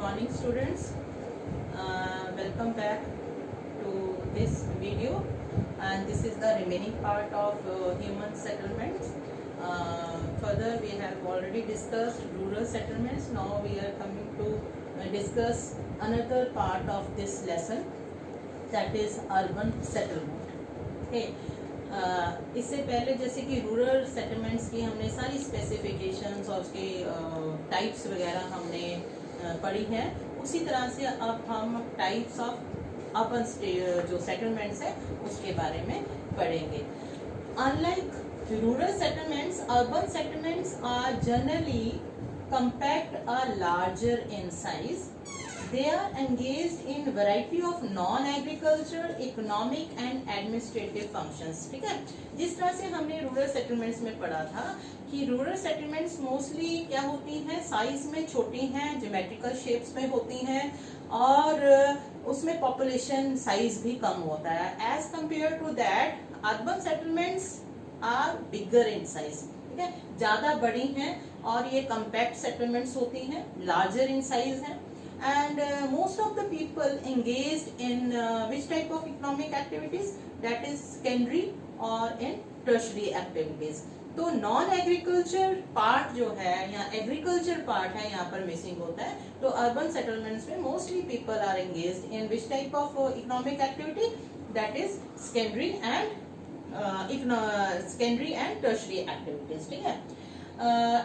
morning students. Welcome back to this video, and this is the remaining part of human settlements. Further, we have already discussed rural settlements. Now we are coming to discuss another part of this lesson, that is urban settlement. Okay. इससे पहले जैसे कि rural settlements की हमने सारी specifications और उसके types वगैरह हमने पढ़ी हैं, उसी तरह से अब हम टाइप्स ऑफ अर्बन जो सेटलमेंट्स है उसके बारे में पढ़ेंगे. Unlike rural settlements, urban settlements are generally compact or larger in size. They are engaged in variety of non-agriculture, economic and administrative functions. ठीक है, जिस तरह से हमने रूरल सेटलमेंट्स में पढ़ा था कि रूरल सेटलमेंट्स मोस्टली क्या होती हैं, साइज में छोटी हैं, ज्योमेट्रिकल शेप्स में होती हैं और उसमें पॉपुलेशन साइज भी कम होता है. As compare to that urban settlements are bigger in size. ठीक है, ज्यादा बड़ी हैं और ये कम्पैक्ट सेटलमेंट्स होती हैं, लार्जर इन साइज हैं. And most of the people engaged in which type of economic activities, that is secondary or in tertiary activities. तो नॉन एग्रीकल्चर पार्ट जो है या एग्रीकल्चर पार्ट है यहाँ पर मिसिंग होता है. तो अर्बन सेटलमेंट्स में mostly people are engaged in which type of economic activity, that is secondary and tertiary activities. ठीक है,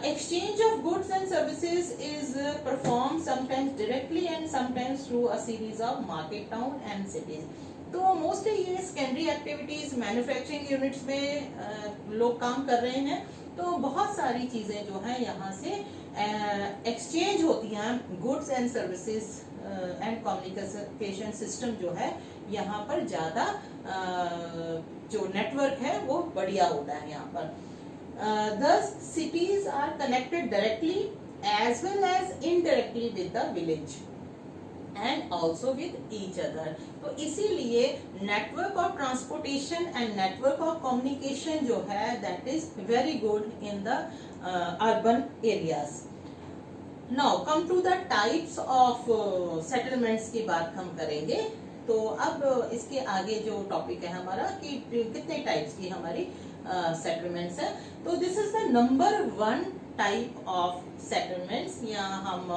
exchange of goods and services is performed sometimes directly and sometimes through a series of market town and cities. तो mostly ये secondary activities manufacturing units में लोग काम कर रहे हैं. तो बहुत सारी चीजें जो हैं यहाँ से एक्सचेंज होती हैं. Goods and services and communication system जो है यहाँ पर ज्यादा जो नेटवर्क है वो बढ़िया होता है यहाँ पर. Thus, cities are connected directly as well as indirectly with the village and also with each other. तो इसीलिए network of transportation and network of communication जो है that is very good in the urban areas. Now come to the types of settlements की बात हम करेंगे. तो अब इसके आगे जो टॉपिक है हमारा कि कितने टाइप्स की हमारी सेटलमेंट्स है. तो this is the number 1 type of settlements. यहाँ हम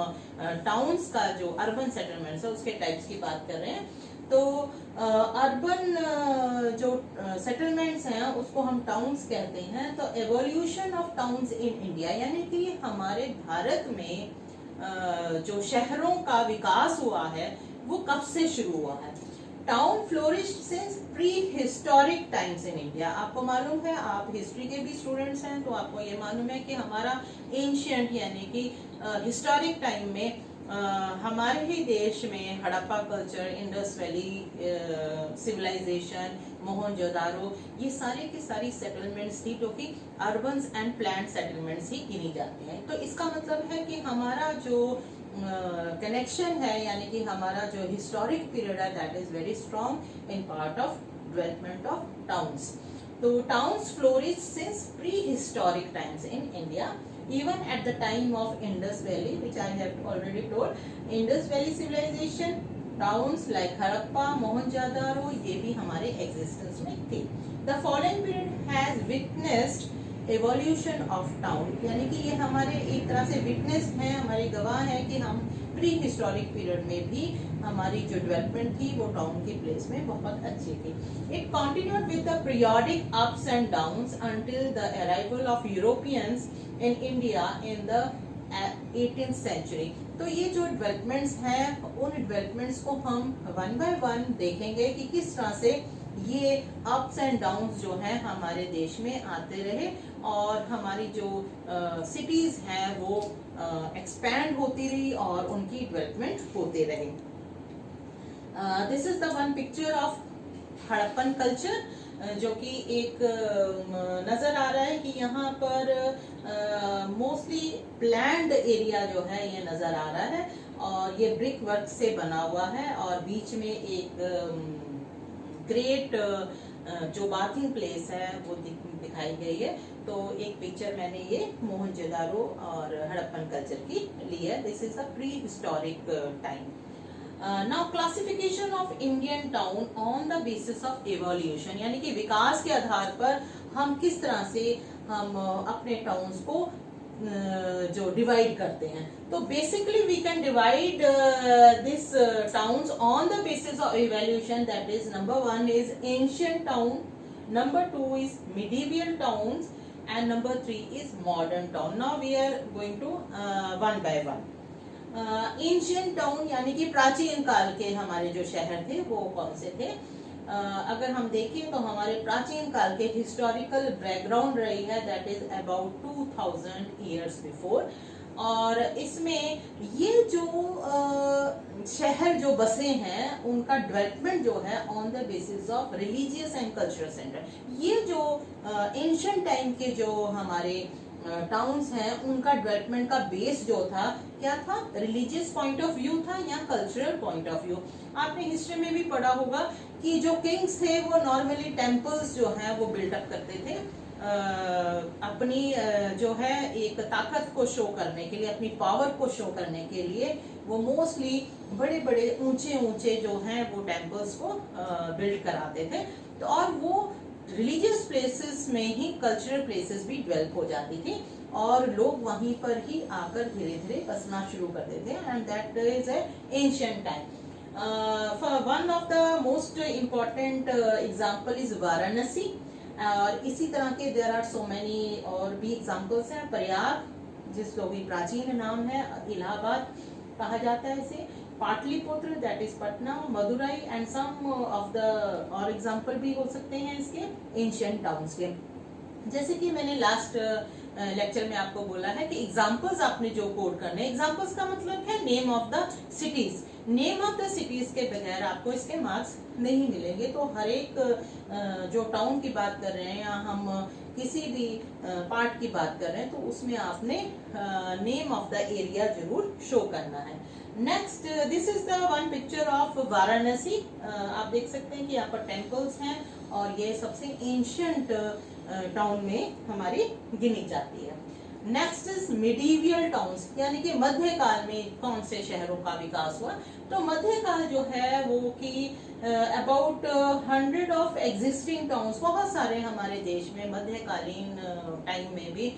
टाउन्स का जो अर्बन सेटलमेंट्स है उसके टाइप्स की बात कर रहे हैं. तो अर्बन जो सेटलमेंट्स हैं उसको हम टाउन्स कहते हैं. तो evolution of towns in India, यानी कि हमारे भारत में जो शहरों का विकास हुआ है वो कब से शुरू हुआ है. Town flourished since pre historic times in India. आपको मालूम है, आप हिस्ट्री के भी स्टूडेंट्स हैं, तो आपको ये मालूम है कि हमारा एंशियंट यानी कि हिस्टोरिक टाइम में हमारे ही देश में Harappa culture, Indus valley civilisation, Mohenjodaro, ये सारे की सारी सेटलमेंट्स थी जो कि अर्बन एंड प्लान्ड सेटलमेंट्स ही गिनी जाती हैं. तो इसका मतलब है कि हमारा जो कनेक्शन है यानी कि हमारा जो हिस्टोरिक पीरियड है that is very strong in part of development of towns. तो towns flourish since pre historic times in India, even at the time of Indus Valley, which I have already told. Indus Valley civilization, towns like Harappa, Mohenjo-daro, ये भी हमारे existence में थे. The following period has witnessed evolution of town, यानी कि ये हमारे एक तरह से विटनेस हैं, हमारे गवाह हैं कि हम प्री हिस्टोरिक पीरियड में भी हमारी जो डेवलपमेंट थी वो टाउन की प्लेस में बहुत अच्छी थी. It continued with the periodic ups and downs until the arrival of Europeans in India in the 18th century. तो ये जो डेवलपमेंट्स हैं उन डेवलपमेंट्स को हम वन बाय वन देखेंगे कि किस तरह से ये अप्स एंड डाउन्स जो हैं हमारे देश में आते रहे और हमारी जो सिटीज हैं वो एक्सपैंड होती रही और उनकी डेवलपमेंट होते रहे. This is the one picture of Harappan culture जो कि एक नजर आ रहा है कि यहाँ पर मोस्टली प्लैंड एरिया जो है ये नजर आ रहा है और ये ब्रिक वर्क से बना हुआ है और बीच में एक ग्रेट जो बाथिंग प्लेस है वो दिखाई गई है. तो एक पिक्चर मैंने ये मोहनजोदारो और हड़प्पन कल्चर की ली है। This is a pre historic time. Now classification of Indian town on the basis of evolution, यानी कि विकास के आधार पर हम किस तरह से हम अपने टाउन्स को जो डिवाइड करते हैं। तो basically we can divide this towns on the basis of evolution. That is number 1 is ancient town, number 2 is medieval towns, and number 3 is modern town. Now we are going to one by one. Ancient town यानी कि प्राचीन काल के हमारे जो शहर थे वो कौन से थे। अगर हम देखें तो हमारे प्राचीन काल के हिस्टोरिकल बैकग्राउंड रही है that is about 2000 years before. और इसमें ये जो शहर जो बसे हैं उनका डेवलपमेंट जो है on the basis of religious and cultural centre. ये जो एंशिएंट टाइम के जो हमारे टाउन्स हैं उनका डेवलपमेंट का बेस जो था क्या था, रिलीजियस पॉइंट ऑफ व्यू था या कल्चरल पॉइंट ऑफ व्यू। आपने हिस्ट्री में भी पढ़ा होगा कि जो किंग्स थे वो नॉर्मली टेम्पल्स जो हैं वो बिल्डअप करते थे अपनी जो है एक ताकत को शो करने के लिए, अपनी पावर को शो करने के लिए वो मोस्टली बड़े बड़े ऊंचे ऊंचे जो हैं वो टेम्पल्स को बिल्ड कराते थे। तो और वो रिलीजियस प्लेसेस में ही कल्चरल प्लेसेस भी डेवलप हो जाती थी और लोग वहीं पर ही आकर धीरे धीरे बसना शुरू करते थे। And that is a ancient time. For one of the most important example is Varanasi. और इसी तरह के देयर आर सो मेनी और भी एग्जांपल्स हैं। प्रयाग जिसको भी प्राचीन नाम है, इलाहाबाद कहा जाता है इसे, Pataliputra that is Patna, Madurai and some of the और एग्जांपल भी हो सकते हैं इसके एंशिएंट टाउन्स के। जैसे कि मैंने लास्ट लेक्चर में आपको बोला है कि एग्जांपल्स आपने जो कोड करने, एग्जांपल्स का मतलब है name of the cities. Name of the cities के बगैर आपको इसके मार्क्स नहीं मिलेंगे। तो हर एक जो टाउन की बात कर रहे हैं या हम किसी भी पार्ट की बात कर रहे हैं तो उसमें आपने नेम ऑफ द एरिया जरूर शो करना है। Next this is the one picture of Varanasi. आप देख सकते हैं कि यहाँ पर टेम्पल्स हैं और ये सबसे एंशिएंट टाउन में हमारी गिनी जाती है। नेक्स्ट इज मिडीवियल टाउन्स, यानी कि मध्यकाल में कौन से शहरों का विकास हुआ। तो मध्यकाल जो है वो कि अबाउट 100 ऑफ एग्जिस्टिंग टाउन्स, बहुत सारे हमारे देश में मध्यकालीन टाइम में भी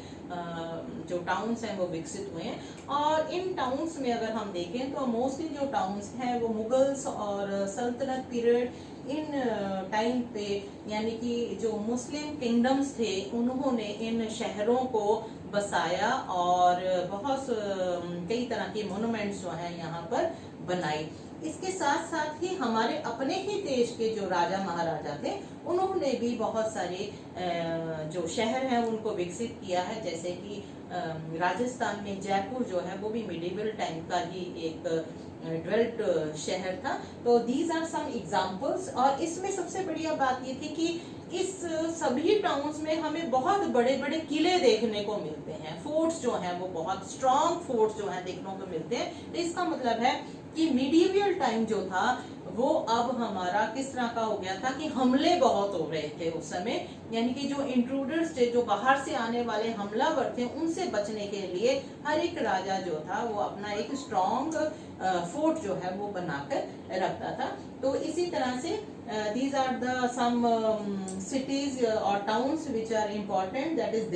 जो टाउन्स हैं वो विकसित हुए हैं। और इन टाउन्स में अगर हम देखें तो मोस्टली जो टाउन्स हैं वो मुगल्स और सल्तनत पीरियड इन टाइम पे, यानी कि जो मुस्लिम किंगडम्स थे उन्होंने इन शहरों को बसाया और बहुत कई तरह के मोन्यूमेंट्स जो हैं यहाँ पर बनाई। इसके साथ साथ ही हमारे अपने ही देश के जो राजा महाराजा थे उन्होंने भी बहुत सारे जो शहर हैं उनको विकसित किया है। जैसे कि राजस्थान में जयपुर जो है वो भी मिडिवल टाइम का ही एक डेवलप्ड शहर था। तो दीज आर सम एग्जांपल्स। और इसमें सबसे बढ़िया बात ये थी कि इस सभी टाउन्स में हमें बहुत बड़े बड़े किले देखने को मिलते हैं, फोर्ट्स जो हैं वो बहुत स्ट्रॉन्ग फोर्ट्स जो हैं देखने को मिलते हैं। तो इसका मतलब है कि मिडीवियल टाइम जो था वो अब हमारा किस तरह का हो गया था कि हमले बहुत हो रहे थे उस समय, यानी कि जो इंट्रूडर्स थे, जो बाहर से आने वाले हमलावर थे, उनसे बचने के लिए हर एक राजा जो था वो अपना एक स्ट्रॉन्ग फोर्ट जो है वो बनाकर रखता था। तो इसी तरह से these are the some cities or towns which are important, that is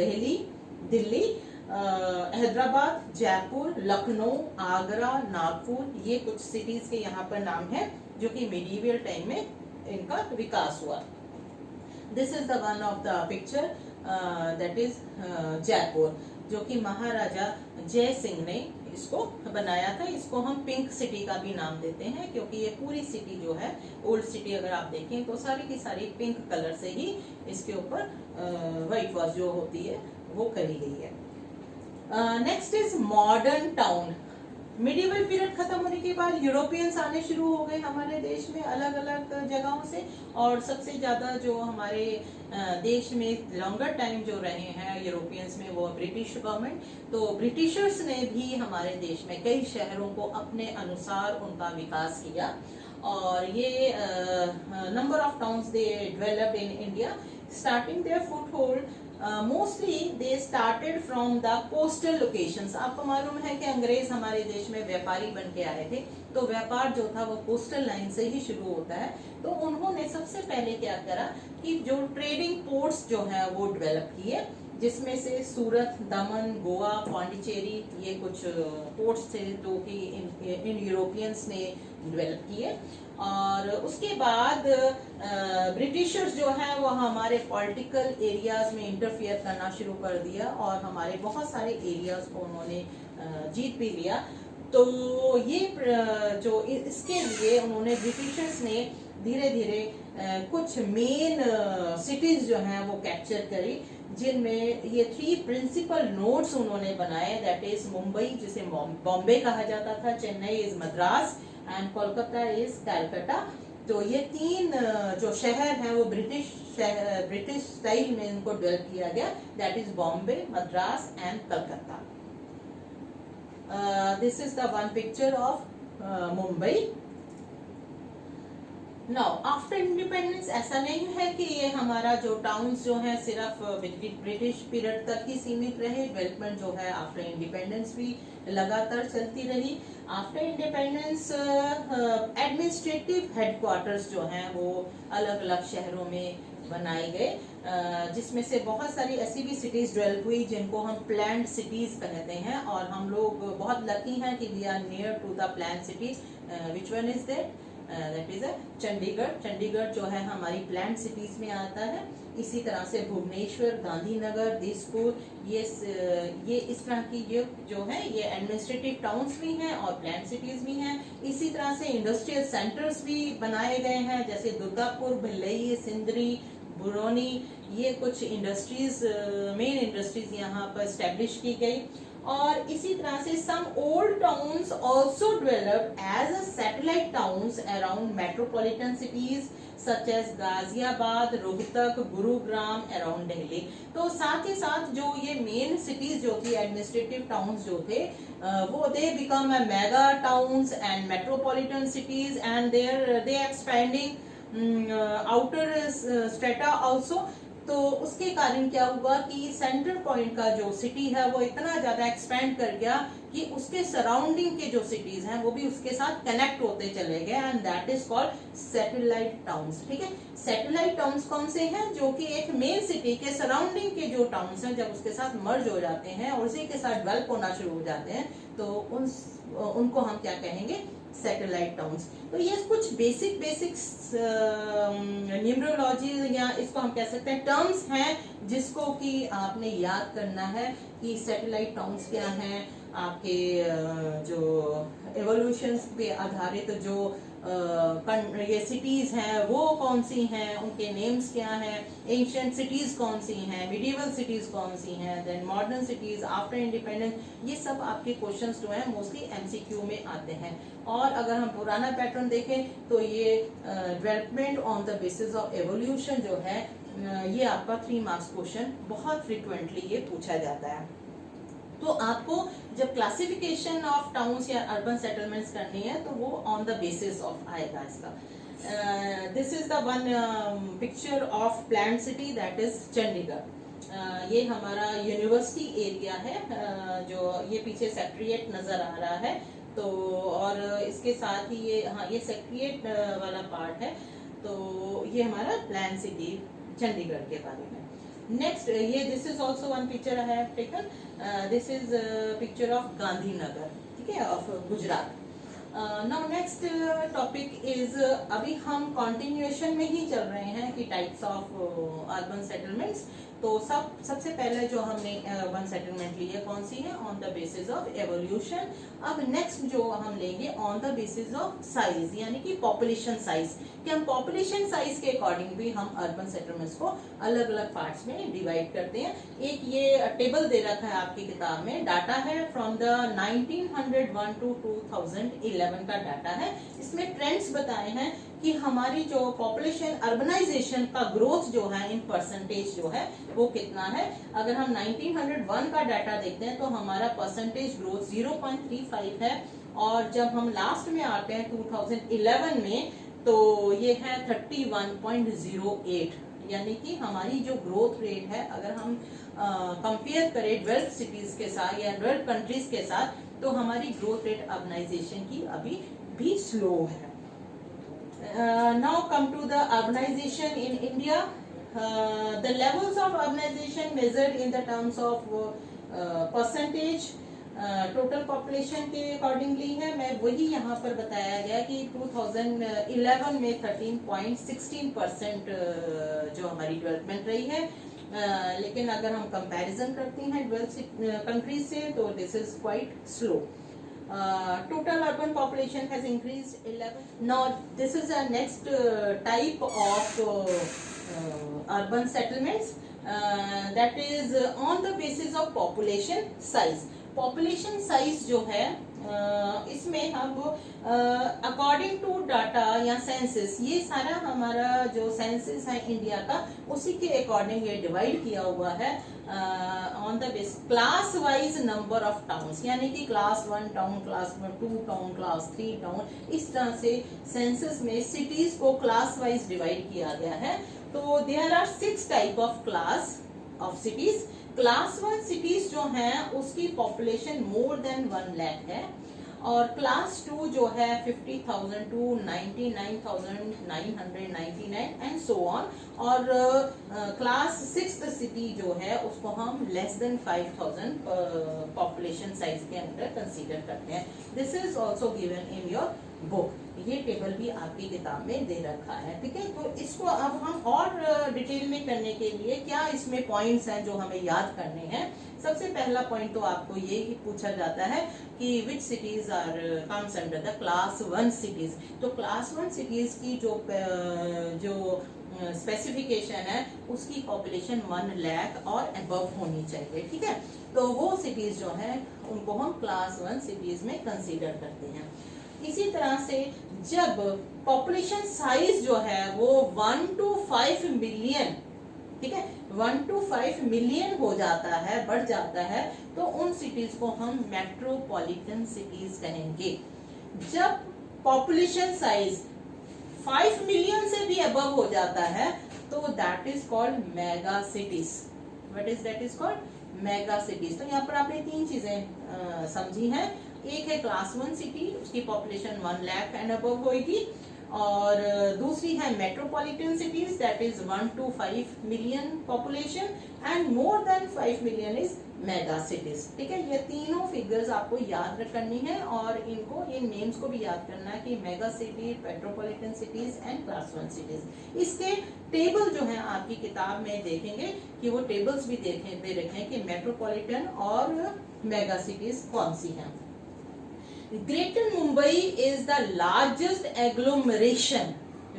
Delhi, Hyderabad, Jaipur, Lucknow, Agra, Nagpur, ये कुछ सिटीज के यहाँ पर नाम है जो कि मिडीवियल टाइम में इनका विकास हुआ। This is the one of the picture that is Jaipur, जो कि महाराजा जय सिंह ने इसको बनाया था। इसको हम पिंक सिटी का भी नाम देते हैं क्योंकि ये पूरी सिटी जो है, ओल्ड सिटी अगर आप देखें तो सारी की सारी पिंक कलर से ही इसके ऊपर व्हाइट वॉश जो होती है वो करी गई है। Next is modern town. Medieval period खत्म होने के बाद यूरोपियंस आने शुरू हो गए हमारे देश में अलग अलग जगहों से, और सबसे ज्यादा जो हमारे देश में लॉन्गर टाइम जो रहे हैं यूरोपियंस में वो ब्रिटिश गवर्नमेंट। तो ब्रिटिशर्स ने भी हमारे देश में कई शहरों को अपने अनुसार उनका विकास किया और ये number of towns they developed in India, starting there foothold mostly they started from the coastal locations. आपको मालूम है कि अंग्रेज हमारे देश में व्यापारी बन के आए थे, तो व्यापार जो था वो कोस्टल लाइन से ही शुरू होता है। तो उन्होंने सबसे पहले क्या करा कि जो ट्रेडिंग पोर्ट्स जो है वो डेवलप किए, जिसमें से सूरत, दमन, गोवा, पांडिचेरी ये कुछ पोर्ट्स थे जो कि इन यूरोपियंस ने डेवलप किए। और उसके बाद ब्रिटिशर्स जो है वो हमारे पॉलिटिकल एरियाज में इंटरफियर करना शुरू कर दिया और हमारे बहुत सारे एरियाज को उन्होंने जीत भी लिया। तो ये जो इसके लिए उन्होंने ब्रिटिशर्स ने धीरे धीरे कुछ मेन सिटीज जो हैं वो कैप्चर करी, जिनमें ये 3 प्रिंसिपल नोड्स उन्होंने बनाए। दैट इज मुंबई, जिसे बॉम्बे कहा जाता था, Chennai is Madras and Kolkata is Calcutta. तो ये 3 जो शहर हैं वो ब्रिटिश स्टाइल में इनको डेवलप किया गया। That is Bombay, Madras and Calcutta. This is the one picture of Mumbai. Now after independence ऐसा नहीं है कि ये हमारा जो टाउन्स जो है सिर्फ ब्रिटिश पीरियड तक ही सीमित रहे। डेवलपमेंट जो है आफ्टर इंडिपेंडेंस भी लगातार चलती रही। आफ्टर इंडिपेंडेंस एडमिनिस्ट्रेटिव हेडक्वार्टर्स जो हैं वो अलग अलग शहरों में बनाए गए, जिसमें से बहुत सारी ऐसी भी सिटीज डेवलप हुई जिनको हम प्लान्ड सिटीज कहते हैं। और हम लोग बहुत लकी हैं कि we are near to the planned cities. Which one is that is Chandigarh. Chandigarh जो है हमारी प्लान्ड सिटीज में आता है। इसी तरह से भुवनेश्वर, गांधीनगर, दिसपुर, ये इस तरह की जो है ये एडमिनिस्ट्रेटिव टाउन्स भी हैं और प्लान्ड सिटीज भी हैं। इसी तरह से इंडस्ट्रियल सेंटर्स भी बनाए गए हैं, जैसे दुर्गापुर, भिलई, सिंदरी, बुरौनी, ये कुछ इंडस्ट्रीज, मेन इंडस्ट्रीज यहाँ पर एस्टेब्लिश की गई। और इसी तरह से some old towns also developed as a satellite towns around metropolitan cities such as Ghaziabad, Rohtak, Gurugram around Delhi. तो साथ ही साथ जो ये मेन सिटीज जो थी, एडमिनिस्ट्रेटिव टाउन्स जो थे, वो they become a mega towns and metropolitan cities and they expanding outer strata also. तो उसके कारण क्या हुआ कि सेंटर पॉइंट का जो सिटी है वो इतना ज्यादा एक्सपेंड कर गया कि उसके सराउंडिंग के जो सिटीज हैं वो भी उसके साथ कनेक्ट होते चले गए, and that is called satellite towns. ठीक है, सैटेलाइट टाउन्स कौन से हैं? जो कि एक मेन सिटी के सराउंडिंग के जो टाउन्स हैं जब उसके साथ मर्ज हो जाते हैं और उसी के साथ डेवलप होना शुरू हो जाते हैं, तो उनको हम क्या कहेंगे? Satellite towns. तो ये कुछ बेसिक न्यूमरोलॉजी या इसको हम कह सकते हैं टर्म्स हैं जिसको कि आपने याद करना है कि सैटेलाइट टाउन्स क्या हैं। आपके जो एवोल्यूशंस पे आधारित जो ये सिटीज हैं वो कौन सी हैं, उनके नेम्स क्या हैं, एंशिएंट सिटीज कौन सी हैं, मिडिवल सिटीज कौन सी हैं, then modern cities after independence, ये सब आपके क्वेश्चंस जो हैं मोस्टली एमसीक्यू में आते हैं। और अगर हम पुराना पैटर्न देखें तो ये development on the basis of evolution जो है, ये आपका 3 मार्क्स क्वेश्चन बहुत फ्रिक्वेंटली ये पूछा जाता है। तो आपको जब क्लासिफिकेशन ऑफ टाउन्स या अर्बन सेटलमेंट्स करनी है तो वो ऑन द बेसिस ऑफ आएगा इसका। This is the one picture of planned city, that is Chandigarh. ये हमारा यूनिवर्सिटी एरिया है, जो ये पीछे सेक्रेटरीट नजर आ रहा है। तो और इसके साथ ही ये सेक्रेटरीट वाला पार्ट है। तो ये हमारा प्लान सिटी चंडीगढ़ के बारे में। नेक्स्ट ये this is also one picture I have taken. This is picture of Gandhinagar, ठीक है, of Gujarat. Now next topic is, अभी हम कॉन्टिन्यूएशन में ही चल रहे हैं कि टाइप्स ऑफ अर्बन सेटलमेंट्स। तो सबसे पहले जो हमने वन सेटलमेंट ली है कौन सी है? On the basis of evolution. अब नेक्स्ट जो हम लेंगे on the basis of size, यानी कि पॉपुलेशन साइज, कि हम पॉपुलेशन साइज के अकॉर्डिंग भी हम अर्बन सेटलमेंट्स को अलग अलग पार्ट्स में डिवाइड करते हैं। एक ये टेबल दे रखा है आपकी किताब में, डाटा है फ्रॉम द 1901 टू 2011 का डाटा है। इसमें ट्रेंड्स बताए हैं कि हमारी जो पॉपुलेशन अर्बनाइजेशन का ग्रोथ जो है इन परसेंटेज जो है वो कितना है। अगर हम 1901 का डाटा देखते हैं तो हमारा परसेंटेज ग्रोथ 0.35 है, और जब हम लास्ट में आते हैं 2011 में तो ये है 31.08, यानी कि हमारी जो ग्रोथ रेट है, अगर हम कंपेयर करें डेवलप्ड सिटीज के साथ या डेवलप्ड कंट्रीज के साथ, तो हमारी ग्रोथ रेट अर्बनाइजेशन की अभी भी स्लो है. Now come to the urbanization in India. The levels of urbanization measured in the terms of percentage total population के अकॉर्डिंगली है. मैं वही यहाँ पर बताया गया कि 2011 में 13.16% जो हमारी डेवलपमेंट रही है. लेकिन अगर हम कंपैरिजन करते हैं डेवलप्ड कंट्रीज से, तो this is quite slow. Total urban population has increased 11. Now this is the next type of urban settlements, that is on the basis of population size. Population size जो है इसमें अब according to data या census, ये सारा हमारा जो census है इंडिया का, उसी के अकॉर्डिंग ये डिवाइड किया हुआ है on the base class wise number of towns, यानी कि class 1 town, class 2 town, class 3 town, इस तरह से सेंसस में सिटीज को क्लास वाइज डिवाइड किया गया है. तो there are 6 type of class of cities. Class 1 cities जो हैं उसकी पॉपुलेशन मोर देन 1 लाख है, और क्लास 2 जो है 50,000 टू 99,999 एंड सो ऑन. और क्लास 6 सिटी जो है उसको हम लेस देन 5,000 पॉपुलेशन साइज के अंदर कंसीडर करते हैं. This is also given in your book. ये टेबल भी आपकी किताब में दे रखा है. ठीक है, तो इसको अब हम और डिटेल में करने के लिए क्या इसमें पॉइंट्स हैं जो हमें याद करने हैं. सबसे पहला पॉइंट तो आपको ये ही पूछा जाता है कि which cities are comes under the class 1 cities. तो क्लास 1 सिटीज की जो स्पेसिफिकेशन है उसकी पॉपुलेशन 1 लाख और अबव होनी चाहिए. ठीक है, तो वो सिटीज जो है उनको हम क्लास 1 सिटीज में कंसीडर करते हैं. इसी तरह से जब पॉपुलेशन साइज जो है वो 1 to 5 मिलियन, ठीक है, 1 to 5 मिलियन हो जाता है, बढ़ जाता है, तो उन सिटीज को हम मेट्रोपॉलिटन सिटीज कहेंगे. जब पॉपुलेशन साइज 5 मिलियन से भी अबव हो जाता है तो that is called mega cities. What is that is called mega cities. तो यहाँ पर आपने 3 चीजें समझी हैं. एक है क्लास 1 सिटी, उसकी पॉपुलेशन 1 लाख एंड अबव होगी, और दूसरी है metropolitan cities, that is 1 to 5 million population, and more than 5 million is mega cities. ठीक है, ये तीनों फिगर्स आपको याद करनी है, और इनको इन नेम्स को भी याद करना है कि mega city, metropolitan cities and class 1 cities. इसके टेबल जो है आपकी किताब में देखेंगे कि वो टेबल्स भी दे रखे हैं कि मेट्रोपॉलिटन और मेगा सिटीज कौन सी हैं. Greater Mumbai is the largest agglomeration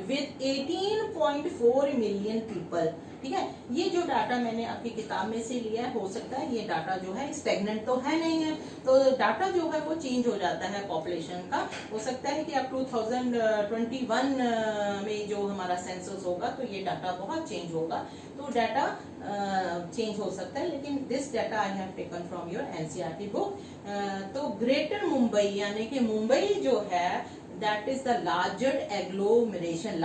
with 18.4 million people. ठीक है, ये जो डाटा मैंने आपकी किताब में से लिया है, हो सकता है ये डाटा जो है स्टेगनेंट तो है नहीं है, तो डाटा जो है वो चेंज हो जाता है पॉपुलेशन का. हो सकता है कि अब 2021 में जो हमारा सेंसस होगा तो ये डाटा बहुत चेंज होगा, तो डाटा चेंज हो सकता है, लेकिन this data I have taken from your NCERT book. तो ग्रेटर मुंबई यानी कि मुंबई जो है that is the largest agglomeration.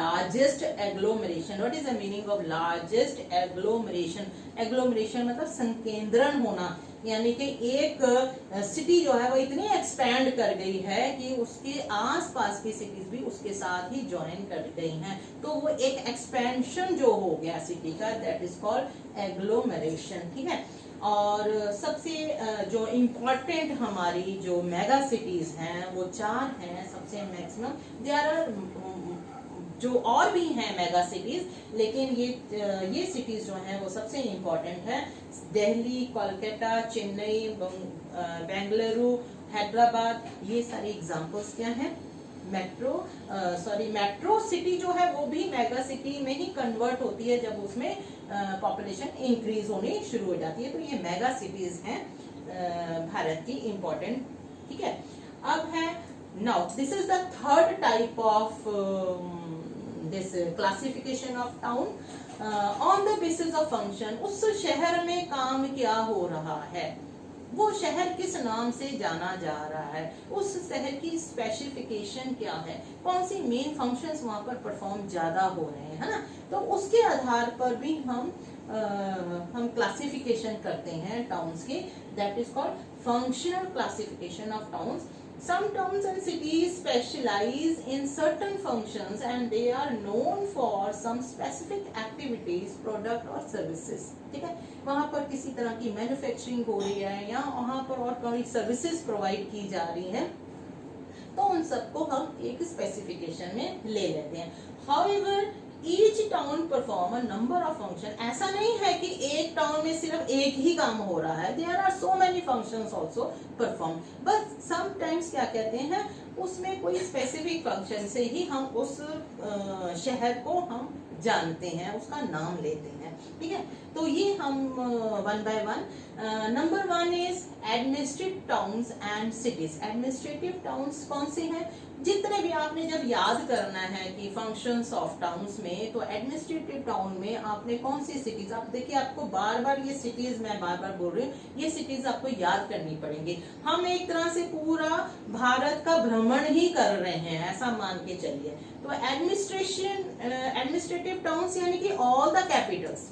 What is the meaning of largest agglomeration? Agglomeration मतलब संकेंद्रण होना, यानी कि एक सिटी जो है वो इतनी एक्सपैंड कर गई है कि उसके आसपास की सिटीज भी उसके साथ ही ज्वाइन कर गई हैं, तो वो एक एक्सपेंशन जो हो गया सिटी का, दैट इज कॉल्ड एग्लोमेरेशन. ठीक है, और सबसे जो इम्पोर्टेंट हमारी जो मेगा सिटीज हैं वो 4 हैं सबसे मैक्सिमम. देयर आर जो और भी हैं मेगा सिटीज, लेकिन ये सिटीज जो हैं वो सबसे इम्पोर्टेंट है. दिल्ली, कोलकाता, चेन्नई, बेंगलुरु, हैदराबाद, ये सारे एग्जांपल्स क्या हैं. मेट्रो सिटी जो है वो भी मेगा सिटी में ही कन्वर्ट होती है जब उसमें पॉपुलेशन इंक्रीज होनी शुरू हो जाती है, तो ये मेगा सिटीज हैं भारत की इम्पोर्टेंट. ठीक है, अब है now this is the third type of this classification of town on the basis of function. उस शहर में काम क्या हो रहा है, वो शहर किस नाम से जाना जा रहा है, उस शहर की स्पेसिफिकेशन क्या है, कौन सी मेन फंक्शंस वहाँ पर परफॉर्म ज्यादा हो रहे हैं, है ना। तो उसके आधार पर भी हम क्लासिफिकेशन करते हैं टाउन्स के, that is called functional classification of towns. Some towns and cities specialize in certain functions and they are known for some specific activities, product or services. ठीक है, वहाँ पर किसी तरह की मैन्युफैक्चरिंग हो रही है या वहाँ पर और कोई सर्विसेज प्रोवाइड की जा रही है, तो उन सबको हम एक स्पेसिफिकेशन में ले लेते हैं. However, each town perform a number of function. ऐसा नहीं है कि एक टाउन में सिर्फ एक ही काम हो रहा है. There are so many functions also performed. But sometimes क्या कहते हैं, उसमें कोई स्पेसिफिक फंक्शन से ही हम उस शहर को हम जानते हैं, उसका नाम लेते हैं. ठीक है, तो ये हम one by one. Number 1 is administrative towns and cities. Administrative towns कौन से हैं, जितने भी आपने जब याद करना है कि फंक्शंस ऑफ टाउन्स में, तो एडमिनिस्ट्रेटिव टाउन में आपने कौन सी सिटीज, आप देखिए आपको बार बार ये सिटीज, मैं बार बार बोल रही हूँ, ये सिटीज आपको याद करनी पड़ेंगी. हम एक तरह से पूरा भारत का भ्रमण ही कर रहे हैं, ऐसा मान के चलिए. तो एडमिनिस्ट्रेटिव टाउन्स यानी कि ऑल द कैपिटल्स,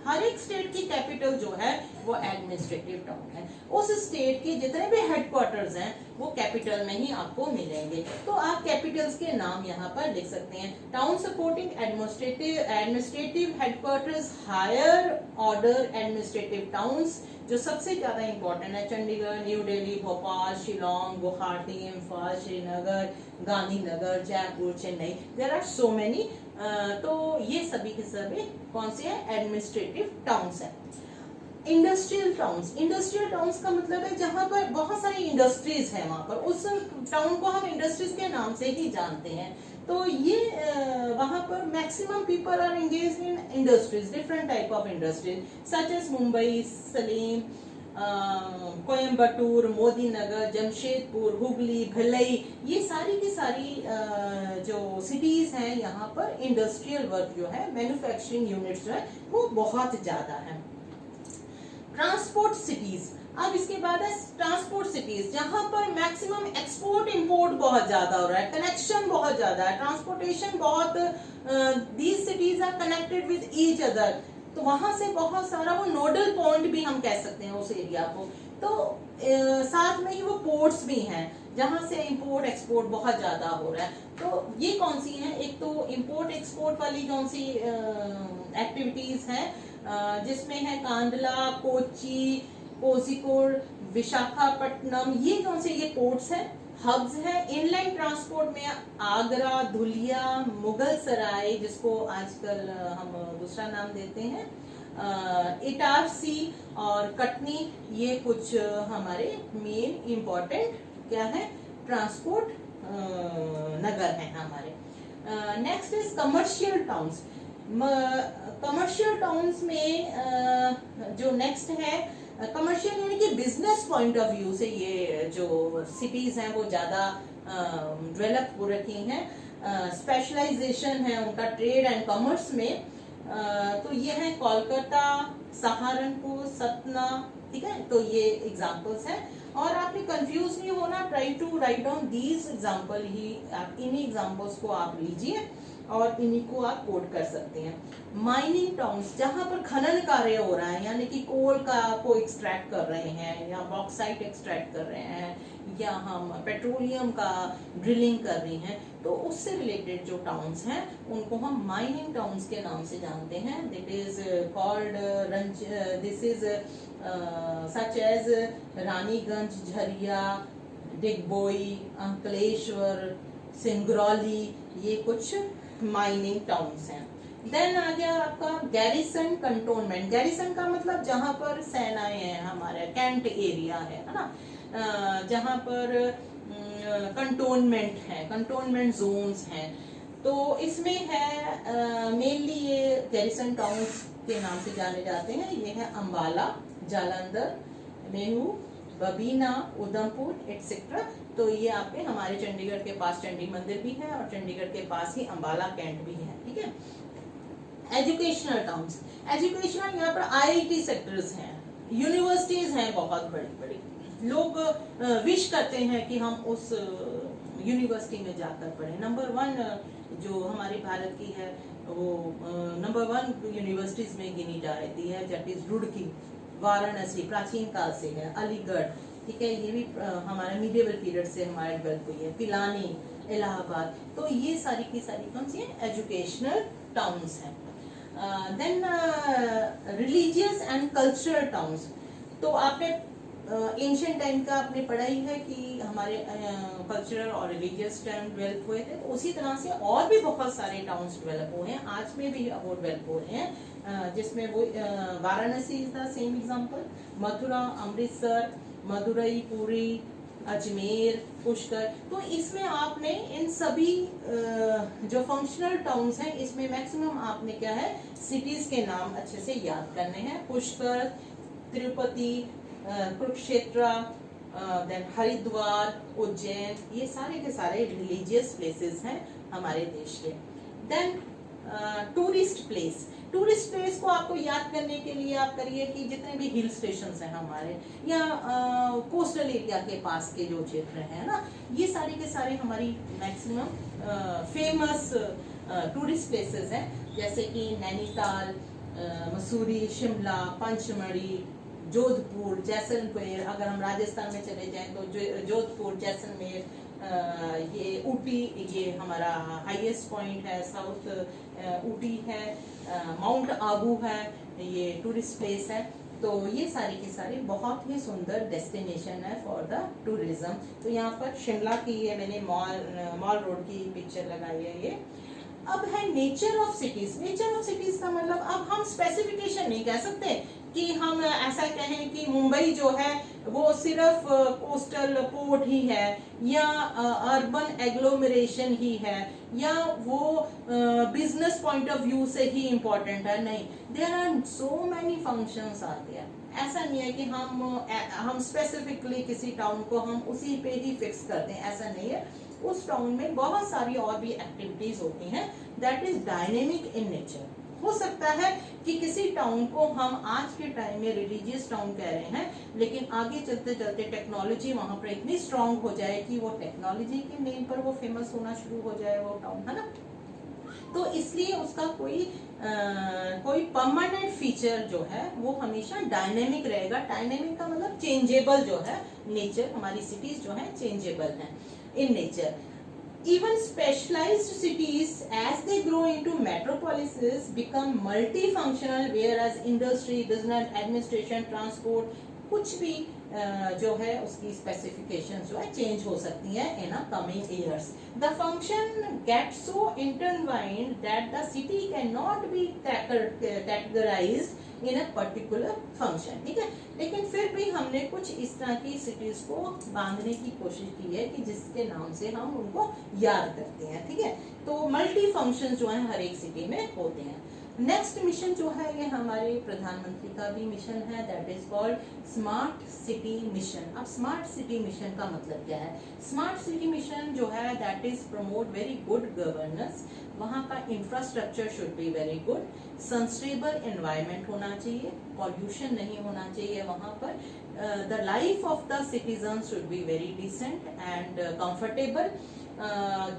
हर एक स्टेट की कैपिटल जो है वो एडमिनिस्ट्रेटिव टाउन है. उस स्टेट के जितने भी हेडक्वार्टर्स हैं वो कैपिटल में ही आपको मिलेंगे. तो आप कैपिटल्स के नाम यहाँ पर लिख सकते हैं. Town supporting administrative headquarters, higher order administrative towns, जो सबसे ज्यादा इंपॉर्टेंट है, Chandigarh, New Delhi, Bhopal, Shillong, Guwahati, Imphal, Srinagar, Gandhinagar, Jaipur, Chennai. There are so many. तो ये सभी के सभी कौन से हैं, एडमिनिस्ट्रेटिव टाउन्स हैं. Industrial towns. इंडस्ट्रियल टाउन्स का मतलब है जहां पर बहुत सारी इंडस्ट्रीज हैं, वहां पर उस टाउन को हम इंडस्ट्रीज के नाम से ही जानते हैं. तो ये वहां पर maximum people are engaged in industries, different type of industries such as Mumbai, Salem, Coimbatore, Modinagar, Jamshedpur, Hooghly, Bhilai. ये सारी की सारी जो सिटीज हैं, यहाँ पर इंडस्ट्रियल वर्क जो है, मैन्युफैक्चरिंग यूनिट्स जो है वो बहुत ज्यादा है. Transport cities. अब इसके बाद है ट्रांसपोर्ट सिटीज, जहां पर मैक्सिमम एक्सपोर्ट इंपोर्ट बहुत ज्यादा हो रहा है, कनेक्शन बहुत ज्यादा है, ट्रांसपोर्टेशन बहुत, these cities are connected with each other. तो वहां से बहुत सारा वो नोडल पॉइंट भी हम कह सकते हैं उस एरिया को. तो साथ में ही वो पोर्ट्स भी हैं जहां से इंपोर्ट एक्सपोर्ट बहुत ज्यादा हो रहा है. तो ये कौन सी है, एक तो इंपोर्ट एक्सपोर्ट वाली कौन सी एक्टिविटीज हैं, जिसमें है कांडला, कोची, कोझिकोड, विशाखापट्टनम. ये कौन से, ये पोर्ट्स हैं, हब्स है. इनलैंड ट्रांसपोर्ट में आगरा, धुलिया, मुगल सराय, जिसको आजकल हम दूसरा नाम देते हैं, इटारसी और कटनी, ये कुछ हमारे मेन इंपॉर्टेंट क्या है, ट्रांसपोर्ट नगर हैं हमारे. Next is commercial towns. Commercial towns में जो नेक्स्ट है, कमर्शियल यानी कि बिजनेस पॉइंट ऑफ व्यू से ये जो सिटीज हैं वो ज्यादा डेवलप हो रखी हैं, स्पेशलाइजेशन है उनका ट्रेड एंड कॉमर्स में. तो ये है कोलकाता, सहारनपुर, सतना. ठीक है, तो ये एग्जांपल्स हैं. और आपने कंफ्यूज नहीं होना, try to write down these example ही, आप इन्हीं एग्जांपल्स को आप लीजिए और इन्हीं को आप कोड कर सकते हैं. माइनिंग टाउन्स, जहां पर खनन कार्य हो रहा है, यानी कि कोल को एक्सट्रैक्ट कर रहे हैं या बॉक्साइट एक्सट्रैक्ट कर रहे हैं या हम पेट्रोलियम का ड्रिलिंग कर रही हैं, तो उससे रिलेटेड जो टाउन्स हैं उनको हम माइनिंग टाउन्स के नाम से जानते हैं. That is called this is such as Raniganj, Jharia, Digboi, Ankleshwar, Singrauli. ये कुछ माइनिंग टाउन्स हैं. देन आ गया आपका गैरिसन कंटोनमेंट. गैरिसन का मतलब जहां पर सेनाएं हैं, हमारे कैंट एरिया है ना, जहां पर कंटोनमेंट है, कंटोनमेंट जोन्स हैं. तो इसमें है मेनली ये गैरिसन टाउन्स के नाम से जाने जाते हैं. ये है अंबाला, जालंधर, मेहू, बबीना, उधमपुर एटसेट्रा. तो ये आपके हमारे चंडीगढ़ के पास चंडी मंदिर भी है और चंडीगढ़ के पास ही अंबाला कैंट भी है. ठीक है. Educational towns. एजुकेशनल, यहाँ पर IIT सेक्टर्स हैं, यूनिवर्सिटीज हैं बहुत बड़ी बड़ी. लोग विश करते हैं कि हम उस यूनिवर्सिटी में जाकर पढ़े। नंबर 1 जो हमारी भारत की है वो नंबर 1 यूनिवर्सिटीज में गिनी जाती है, दैट इज रुड़की, वाराणसी प्राचीन काल से है, अलीगढ़, ठीक है, ये भी हमारे मीडिएवल पीरियड से हमारे डेवलप हुई है, पिलानी, इलाहाबाद। तो ये सारी की सारी कौन सी है, एजुकेशनल टाउन्स हैं। Then religious and cultural towns, तो आपने एंशियंट टाइम का आपने पढ़ा ही है कि हमारे कल्चरल और रिलीजियस टाउन डेवलप हुए थे, तो उसी तरह से और भी बहुत सारे टाउन्स डेवलप हुए हैं, आज में भी वो डेवलप हो रहे हैं, जिसमें वो Varanasi is the same example, Mathura, Amritsar, Madurai, Puri, Ajmer, Pushkar. तो इसमें आपने इन सभी जो फंक्शनल टाउन्स हैं इसमें मैक्सिमम आपने क्या है, सिटीज के नाम अच्छे से याद करने हैं। पुष्कर, तिरुपति, कुरुक्षेत्र, देन हरिद्वार, उज्जैन, ये सारे के सारे रिलीजियस प्लेसेस हैं हमारे देश के। Then tourist place, tourist place को आपको याद करने के लिए आप करिए कि जितने भी हिल स्टेशंस हैं हमारे, या कोस्टल एरिया के पास के जो क्षेत्र हैं ना, ये सारे के सारे हमारी मैक्सिमम फेमस टूरिस्ट प्लेसेस हैं, जैसे कि नैनीताल, मसूरी, शिमला, पंचमढ़ी, जोधपुर, जैसलमेर। अगर हम राजस्थान में चले जाएं तो जोधपुर, जैसलमेर, ये ऊटी, ये हमारा हाईएस्ट पॉइंट है, साउथ ऊटी है, माउंट आबू है, ये टूरिस्ट प्लेस है। तो ये सारी की सारी बहुत ही सुंदर डेस्टिनेशन है फॉर द टूरिज्म। तो यहाँ पर शिमला की ये मैंने मॉल रोड की पिक्चर लगाई है ये। अब है nature of cities. Nature of cities का मतलब अब हम स्पेसिफिकेशन नहीं कह सकते कि हम ऐसा कहें कि मुंबई जो है वो सिर्फ कोस्टल पोर्ट ही है, या अर्बन एग्लोमरेशन ही है, या वो बिजनेस पॉइंट ऑफ व्यू से ही इम्पोर्टेंट है। नहीं, there are so many functions are there. ऐसा नहीं है कि हम स्पेसिफिकली किसी टाउन को हम उसी पे ही फिक्स करते हैं, ऐसा नहीं है। उस टाउन में बहुत सारी और भी एक्टिविटीज होती हैं that is dynamic in nature. हो सकता है कि किसी टाउन को हम आज के टाइम में रिलीजियस टाउन कह रहे हैं, लेकिन आगे चलते चलते टेक्नोलॉजी वहां पर इतनी स्ट्रांग हो जाए कि वो टेक्नोलॉजी के नेम पर वो फेमस होना शुरू हो जाए वो टाउन, है ना। तो इसलिए उसका कोई परमानेंट फीचर जो है वो हमेशा डायनेमिक रहेगा। डायनेमिक का मतलब चेंजेबल जो है नेचर, हमारी सिटीज जो है चेंजेबल है in nature. Even specialized cities as they grow into metropolises become multifunctional, whereas industry, business, administration, transport, कुछ भी जो है उसकी स्पेसिफिकेशन जो है चेंज हो सकती है in a coming years. The function gets so intertwined that the city cannot be categorized in a particular function, ठीक है। लेकिन फिर भी हमने कुछ इस तरह की सिटीज को बांधने की कोशिश की है कि जिसके नाम से हम उनको याद करते हैं, ठीक है। तो मल्टी फंक्शन जो है हर एक सिटी में होते हैं। नेक्स्ट मिशन जो है ये हमारे प्रधानमंत्री का भी मिशन है, that is called smart city mission. अब स्मार्ट सिटी मिशन का मतलब क्या है? स्मार्ट सिटी मिशन जो है that is promote very good governance. वहाँ का infrastructure should be very good, sustainable environment होना चाहिए, पॉल्यूशन नहीं होना चाहिए वहाँ पर, the life of the citizen should be very decent and comfortable.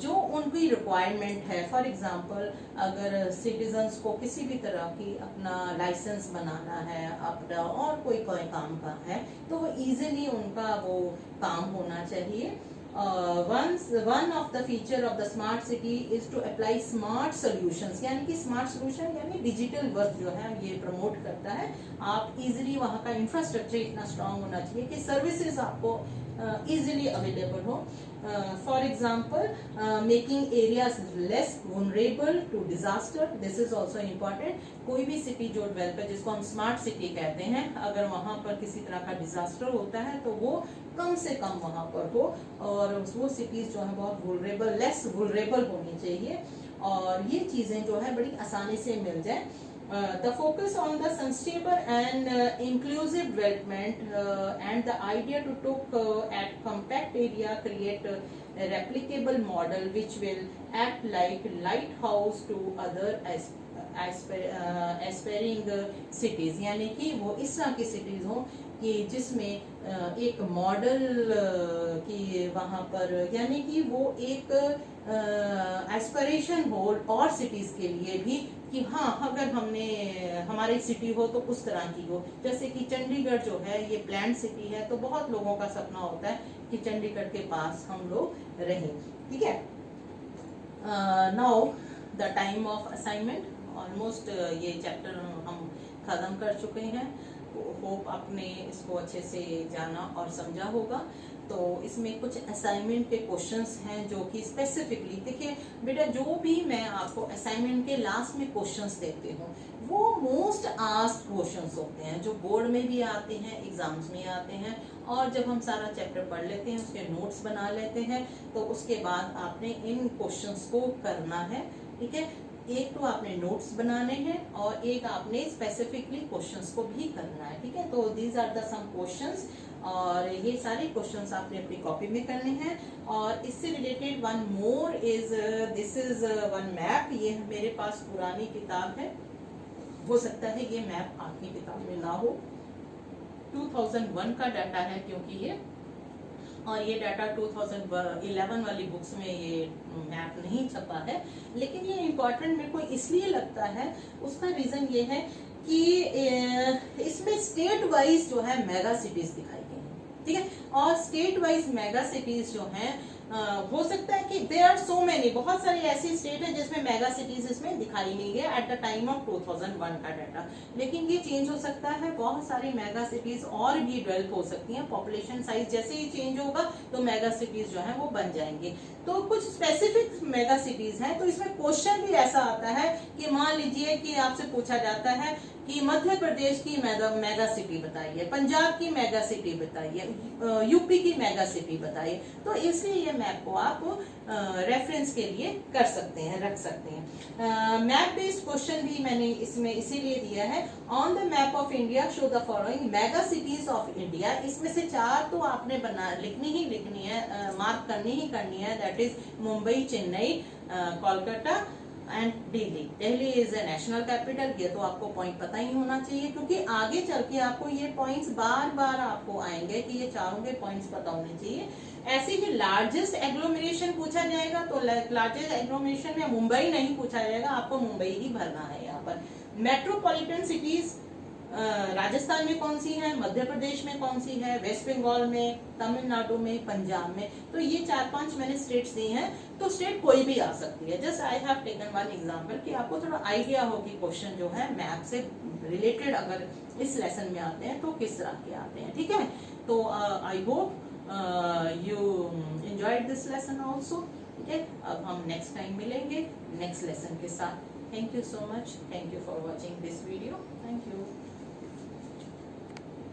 जो उनकी रिक्वायरमेंट है, फॉर एग्जांपल अगर सिटीजन्स को किसी भी तरह की अपना लाइसेंस बनाना है, अपना और कोई काम का है, तो वो इजीली उनका वो काम होना चाहिए। One of the feature of the smart city is to apply smart solutions, यानी कि स्मार्ट सोल्यूशन यानी डिजिटल वर्क जो है ये प्रमोट करता है। आप इजीली वहाँ का इंफ्रास्ट्रक्चर इतना स्ट्रांग होना चाहिए कि सर्विसेज आपको easily available हो। For example, making areas less vulnerable to disaster, this is also important। कोई भी सिटी जो डेवलप है जिसको हम स्मार्ट सिटी कहते हैं, अगर वहाँ पर किसी तरह का डिजास्टर होता है तो वो कम से कम वहाँ पर हो, और वो सिटीज जो है बहुत वुलरेबल, लेस वुलरेबल होनी चाहिए, और ये चीजें जो है बड़ी आसानी से मिल जाए। The focus on the sustainable and inclusive development and the idea to took at compact area create a replicable model which will act like lighthouse to other aspiring cities, यानी कि वो इस तरह की cities हो कि जिसमें एक मॉडल की वहाँ पर, यानी कि वो एक एस्पिरेशन हो और सिटीज के लिए भी कि हाँ अगर हमने हमारी सिटी हो तो उस तरह की हो। जैसे कि चंडीगढ़ जो है ये प्लान्ड सिटी है, तो बहुत लोगों का सपना होता है कि चंडीगढ़ के पास हम लोग रहें। ठीक है, now the time of assignment, almost ये चैप्टर हम खत्म कर चुके हैं। होप आपने इसको अच्छे से जाना और समझा होगा। तो इसमें कुछ असाइनमेंट के क्वेश्चंस हैं जो कि स्पेसिफिकली, देखिए बेटा जो भी मैं आपको असाइनमेंट के लास्ट में क्वेश्चंस देती हूँ वो मोस्ट आस्क्ड क्वेश्चंस होते हैं, जो बोर्ड में भी आते हैं, एग्जाम्स में आते हैं, और जब हम सारा चैप्टर पढ़ लेते हैं उसके नोट्स बना लेते हैं तो उसके बाद आपने इन क्वेश्चंस को करना है। ठीक है, एक तो आपने नोट्स बनाने हैं और एक आपने स्पेसिफिकली क्वेश्चंस को भी करना है। ठीक है, तो these are the some questions, और ये सारे क्वेश्चंस आपने अपनी कॉपी में करने हैं। और इससे related one more is, this is one map. ये मेरे पास पुरानी किताब है, हो सकता है ये मैप आपकी किताब में ना हो, 2001 का डाटा है क्योंकि ये, और ये डाटा 2011 वाली बुक्स में ये मैप नहीं छपा है। लेकिन ये इम्पोर्टेंट मेरे को इसलिए लगता है, उसका रीजन ये है कि इसमें स्टेट वाइज जो है मेगा सिटीज दिखाई गई हैं। ठीक है, और स्टेट वाइज मेगा सिटीज जो हैं हो सकता है कि देयर आर सो मेनी, बहुत सारी ऐसी स्टेट है जिसमें मेगा सिटीज इसमें दिखाई नहीं है एट द टाइम ऑफ 2001 का डाटा। लेकिन ये चेंज हो सकता है, बहुत सारी मेगा सिटीज और भी डेवलप हो सकती हैं। पॉपुलेशन साइज जैसे ही चेंज होगा तो मेगा सिटीज जो है वो बन जाएंगे। तो कुछ स्पेसिफिक मेगा सिटीज हैं, तो इसमें क्वेश्चन भी ऐसा आता है कि मान लीजिए कि आपसे पूछा जाता है कि मध्य प्रदेश की मेगा सिटी बताइए, पंजाब की मेगा सिटी बताइए, यूपी की मेगा सिटी बताइए। तो इसलिए ये मैप को आप रेफरेंस के लिए कर सकते हैं, रख सकते हैं। मैप बेस्ड क्वेश्चन भी मैंने इसमें इसीलिए दिया है। On the map of India show the following mega cities of India. इसमें से 4 तो आपने लिखनी है, मार्क करनी है, that is Mumbai, Chennai, Kolkata and Delhi. Delhi is a national capital, ये तो आपको पॉइंट पता ही होना चाहिए, क्योंकि आगे चल के आपको ये पॉइंट्स बार बार आपको आएंगे कि ये चारों के पॉइंट्स पता होने चाहिए। ऐसे ही लार्जेस्ट एग्लोमरेशन पूछा जाएगा तो लार्जेस्ट एग्लोमरेशन में मुंबई नहीं पूछा जाएगा, आपको मुंबई ही भरना है यहाँ पर। मेट्रोपॉलिटन सिटीज राजस्थान में कौन सी है, मध्य प्रदेश में कौन सी है, वेस्ट बंगाल में, तमिलनाडु में, पंजाब में। तो ये 4-5 मैंने स्टेट्स दी हैं, तो स्टेट कोई भी आ सकती है। Just I have taken one example कि आपको थोड़ा आइडिया हो कि क्वेश्चन जो है मैप से रिलेटेड अगर इस लेसन में आते हैं तो किस तरह के आते हैं। ठीक है, तो I hope you enjoyed this lesson also. ठीक है, अब हम नेक्स्ट टाइम मिलेंगे नेक्स्ट लेसन के साथ। Thank you so much, thank you for watching this video, thank you.